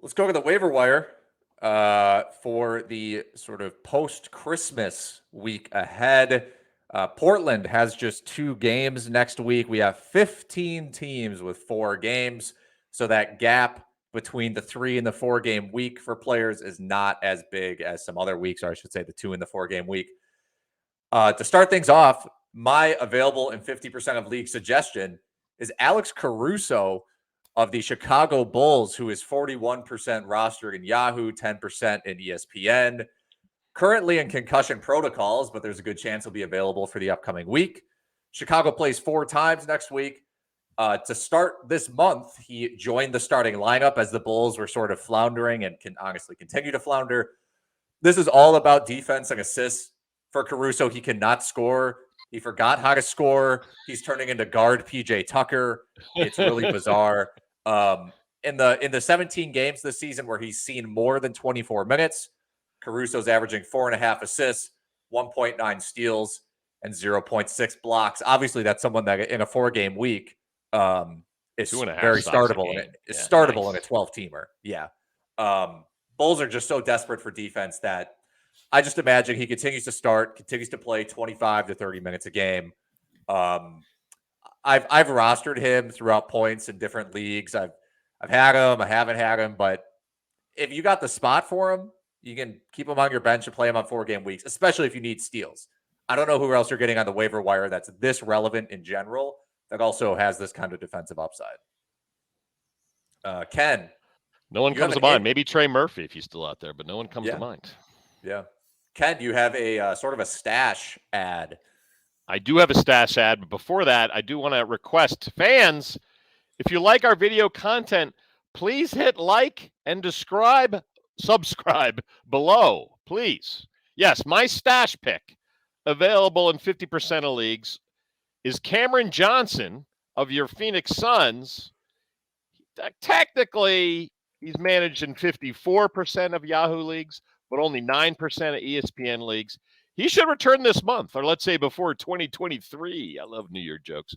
Let's go to the waiver wire for the sort of post-Christmas week ahead. Portland has just 2 games next week. We have 15 teams with 4 games. So that gap between the 3 and the 4 game week for players is not as big as some other weeks, or I should say the 2 and the 4 game week. To start things off, my available in 50% of league suggestion is Alex Caruso of the Chicago Bulls, who is 41% rostered in Yahoo, 10% in ESPN. Currently in concussion protocols, but there's a good chance he'll be available for the upcoming week. Chicago plays 4 times next week. To start this month, he joined the starting lineup as the Bulls were sort of floundering and can honestly continue to flounder. This is all about defense and assists for Caruso. He cannot score. He forgot how to score. He's turning into guard PJ Tucker. It's really bizarre. In the 17 games this season where he's seen more than 24 minutes, Caruso's averaging 4.5 assists, 1.9 steals, and 0.6 blocks. Obviously, that's someone that in a 4-game week is very startable. It's startable in a 12-teamer. Yeah. Bulls are just so desperate for defense that I just imagine he continues to start, continues to play 25 to 30 minutes a game. I've rostered him throughout points in different leagues. I've had him, I haven't had him, but if you got the spot for him, you can keep him on your bench and play him on 4-game weeks, especially if you need steals. I don't know who else you're getting on the waiver wire that's this relevant in general that also has this kind of defensive upside. Ken. No one comes to mind. Maybe Trey Murphy if he's still out there, but no one comes to mind. Yeah. Ken, do you have a sort of a stash ad? I do have a stash ad, but before that, I do want to request fans, if you like our video content, please hit like and subscribe below, please. Yes, my stash pick, available in 50% of leagues, is Cameron Johnson of your Phoenix Suns. Technically, he's managed in 54% of Yahoo leagues, but only 9% of ESPN leagues. He should return this month, or let's say before 2023. I love New Year jokes.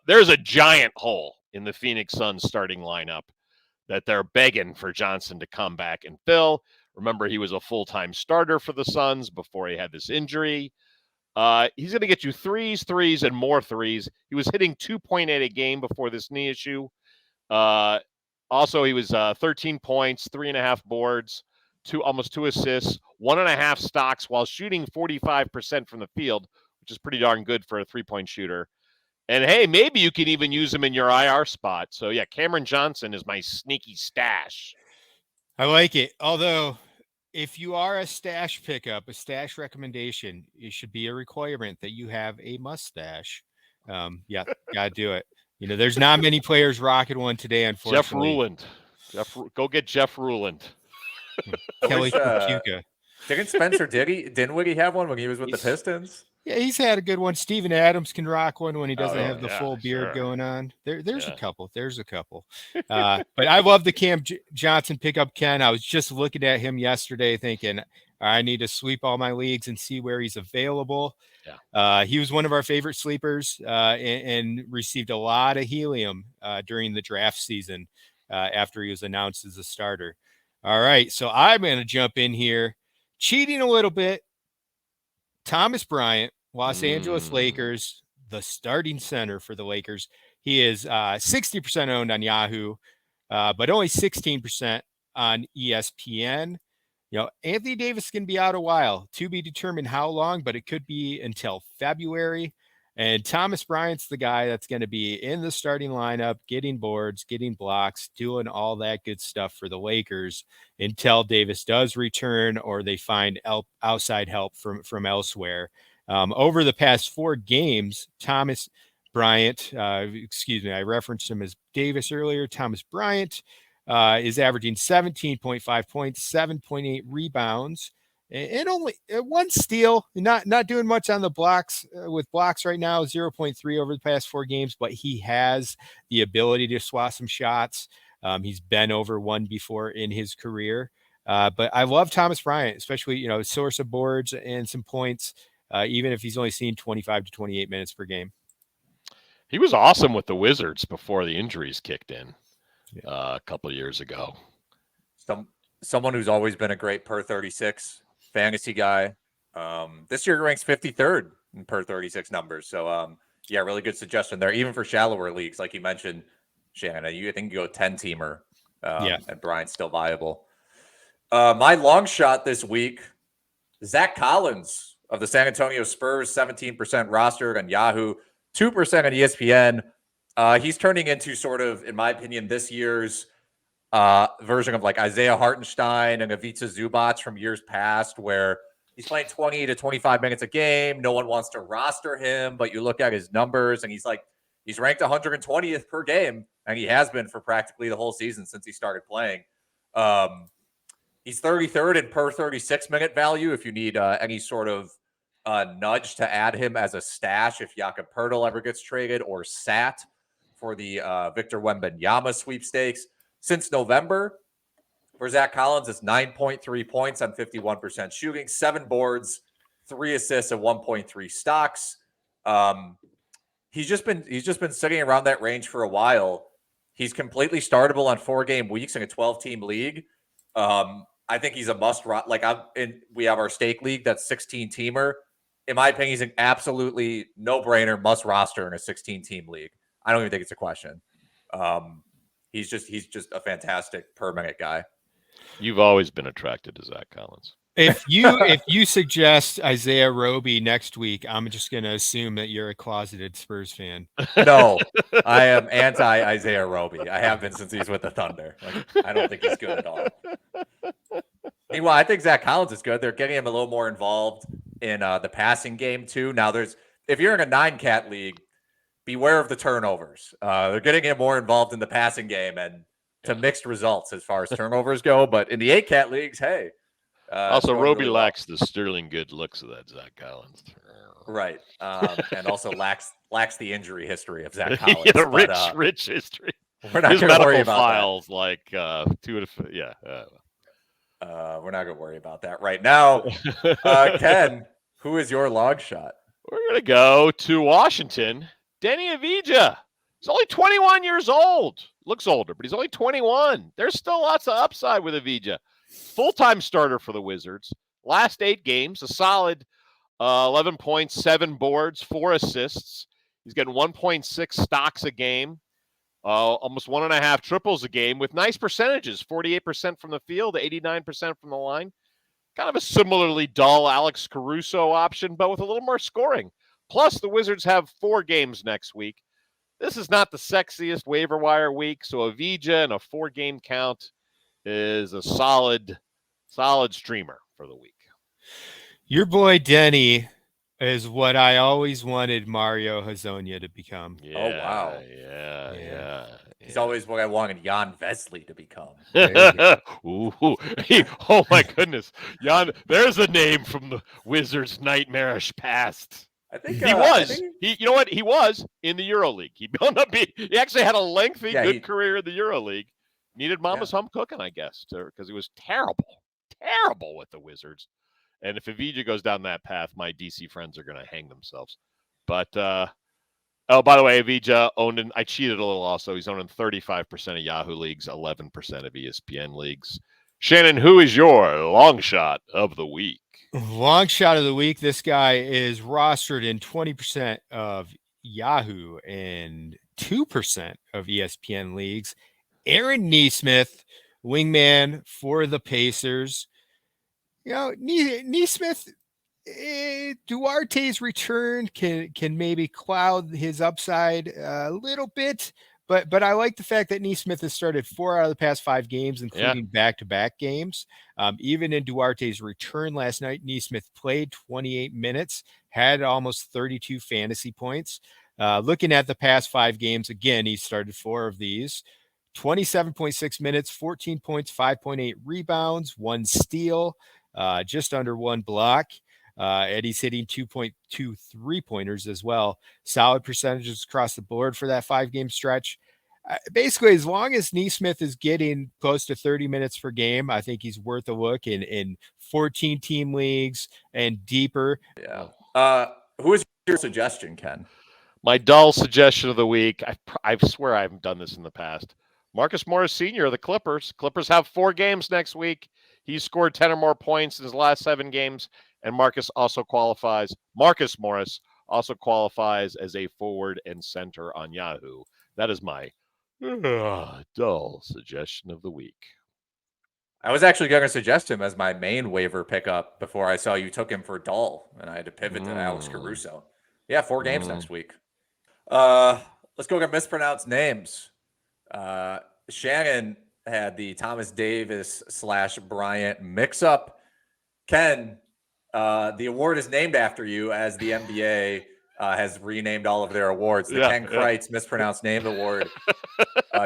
There's a giant hole in the Phoenix Suns starting lineup that they're begging for Johnson to come back and fill. Remember, he was a full-time starter for the Suns before he had this injury. He's going to get you threes, and more threes. He was hitting 2.8 a game before this knee issue. Also, he was 13 points, 3.5 boards, almost 2 assists, 1.5 stocks while shooting 45% from the field, which is pretty darn good for a 3-point shooter. And, hey, maybe you can even use him in your IR spot. So, yeah, Cameron Johnson is my sneaky stash. I like it. Although, if you are a stash pickup, a stash recommendation, it should be a requirement that you have a mustache. Yeah, got to do it. You know, there's not many players rocking one today, unfortunately. Jeff Ruland. Go get Jeff Ruland. Kelly Kukuka. Didn't Spencer Dinwiddie have one when he was with the Pistons? Yeah, he's had a good one. Steven Adams can rock one when he doesn't have the full beard going on. There's a couple. But I love the Cam Johnson pickup, Ken. I was just looking at him yesterday thinking, I need to sweep all my leagues and see where he's available. Yeah. He was one of our favorite sleepers and received a lot of helium during the draft season after he was announced as a starter. All right, so I'm going to jump in here, cheating a little bit. Thomas Bryant, Los Angeles Lakers, the starting center for the Lakers. He is 60% owned on Yahoo, but only 16% on ESPN. You know, Anthony Davis can be out a while, to be determined how long, but it could be until February. And Thomas Bryant's the guy that's going to be in the starting lineup, getting boards, getting blocks, doing all that good stuff for the Lakers until Davis does return or they find outside help from elsewhere. Over the past 4 games, Thomas Bryant, I referenced him as Davis earlier. Thomas Bryant is averaging 17.5 points, 7.8 rebounds, and only 1 steal. Not doing much on the blocks with blocks right now, 0.3 over the past 4 games, but he has the ability to swat some shots. He's been over 1 before in his career. But I love Thomas Bryant, especially, source of boards and some points, even if he's only seen 25 to 28 minutes per game. He was awesome with the Wizards before the injuries kicked in a couple of years ago. someone who's always been a great per 36 fantasy guy. This year ranks 53rd in per 36 numbers. So yeah, really good suggestion there, even for shallower leagues, like you mentioned, Shannon. I think you go 10-teamer, and Bryant's still viable. My long shot this week, Zach Collins of the San Antonio Spurs, 17% rostered on Yahoo, 2% on ESPN. He's turning into sort of, in my opinion, this year's version of like Isaiah Hartenstein and Ivica Zubac from years past, where he's playing 20 to 25 minutes a game. No one wants to roster him, but you look at his numbers and he's ranked 120th per game, and he has been for practically the whole season since he started playing. He's 33rd in per 36-minute value if you need any sort of nudge to add him as a stash if Jakob Poeltl ever gets traded or sat for the Victor Wembanyama sweepstakes. Since November, for Zach Collins, it's 9.3 points on 51% shooting, 7 boards, 3 assists, and 1.3 stocks. He's just been sitting around that range for a while. He's completely startable on 4-game weeks in a 12-team league. I think he's a must. We have our stake league that's 16-teamer. In my opinion, he's an absolutely no-brainer must roster in a 16-team league. I don't even think it's a question. He's just a fantastic per minute guy. You've always been attracted to Zach Collins. If you suggest Isaiah Roby next week, I'm just going to assume that you're a closeted Spurs fan. No, I am anti Isaiah Roby. I have been since he's with the Thunder. I don't think he's good at all. Meanwhile, I think Zach Collins is good. They're getting him a little more involved in the passing game too. Now, if you're in a 9-cat league, beware of the turnovers. They're getting him more involved in the passing game, and to mixed results as far as turnovers go. But in the 8-cat leagues, hey. Also, Roby lacks the sterling good looks of that Zach Collins. Right. And also lacks the injury history of Zach Collins. Rich history. We're not going to worry about files that. We're not going to worry about that right now. Ken, who is your log shot? We're going to go to Washington. Deni Avdija. He's only 21 years old. Looks older, but he's only 21. There's still lots of upside with Avdija. Full-time starter for the Wizards. Last 8 games, a solid 11 points, 7 boards, 4 assists. He's getting 1.6 stocks a game, almost 1.5 triples a game with nice percentages, 48% from the field, 89% from the line. Kind of a similarly dull Alex Caruso option, but with a little more scoring. Plus, the Wizards have 4 games next week. This is not the sexiest waiver wire week, so Avdija and a 4-game count is a solid streamer for the week. Your boy Deni is what I always wanted Mario Hezonja to become. Yeah, oh, wow. Yeah. He's always what I wanted Jan Vesley to become. Ooh, oh, my goodness. Jan, there's a name from the Wizards' nightmarish past. I think he was. You know what? He was in the EuroLeague. He actually had a lengthy, good career in the EuroLeague. Needed Mama's home cooking, I guess, because he was terrible with the Wizards. And if Avdija goes down that path, my DC friends are going to hang themselves. But, by the way, Avdija I cheated a little also. He's owned in 35% of Yahoo leagues, 11% of ESPN leagues. Shannon, who is your long shot of the week? Long shot of the week. This guy is rostered in 20% of Yahoo and 2% of ESPN leagues. Aaron Nesmith, wingman for the Pacers. You know, Nesmith, Duarte's return can maybe cloud his upside a little bit, but I like the fact that Nesmith has started 4 out of the past 5 games, including back-to-back games. Even in Duarte's return last night, Nesmith played 28 minutes, had almost 32 fantasy points. Looking at the past 5 games, again, he started 4 of these. 27.6 minutes, 14 points, 5.8 rebounds, 1 steal, just under 1 block. And he's hitting 2.2 3-pointers as well. Solid percentages across the board for that 5-game stretch. Basically, as long as Nesmith is getting close to 30 minutes per game, I think he's worth a look in 14-team leagues and deeper. Yeah. Who is your suggestion, Ken? My dull suggestion of the week, I swear I haven't done this in the past. Marcus Morris Sr. of the Clippers. Clippers have 4 games next week. He scored 10 or more points in his last 7 games, and Marcus Morris also qualifies as a forward and center on Yahoo. That is my dull suggestion of the week. I was actually going to suggest him as my main waiver pickup before I saw you took him for dull, and I had to pivot to Alex Caruso. Yeah, 4 games next week. Let's go get mispronounced names. Shannon had the Thomas Davis / Bryant mix-up. Ken, the award is named after you, as the NBA has renamed all of their awards. The Ken Kreitz Mispronounced Name Award.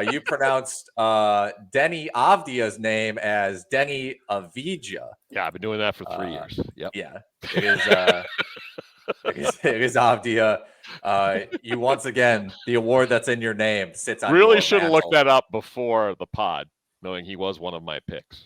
You pronounced Deni Avdija's name as Deni Avdija. Yeah, I've been doing that for 3 years. Yep. Yeah, it is. It is Avdija. You once again, the award that's in your name sits on. Really should have looked that up before the pod, knowing he was one of my picks.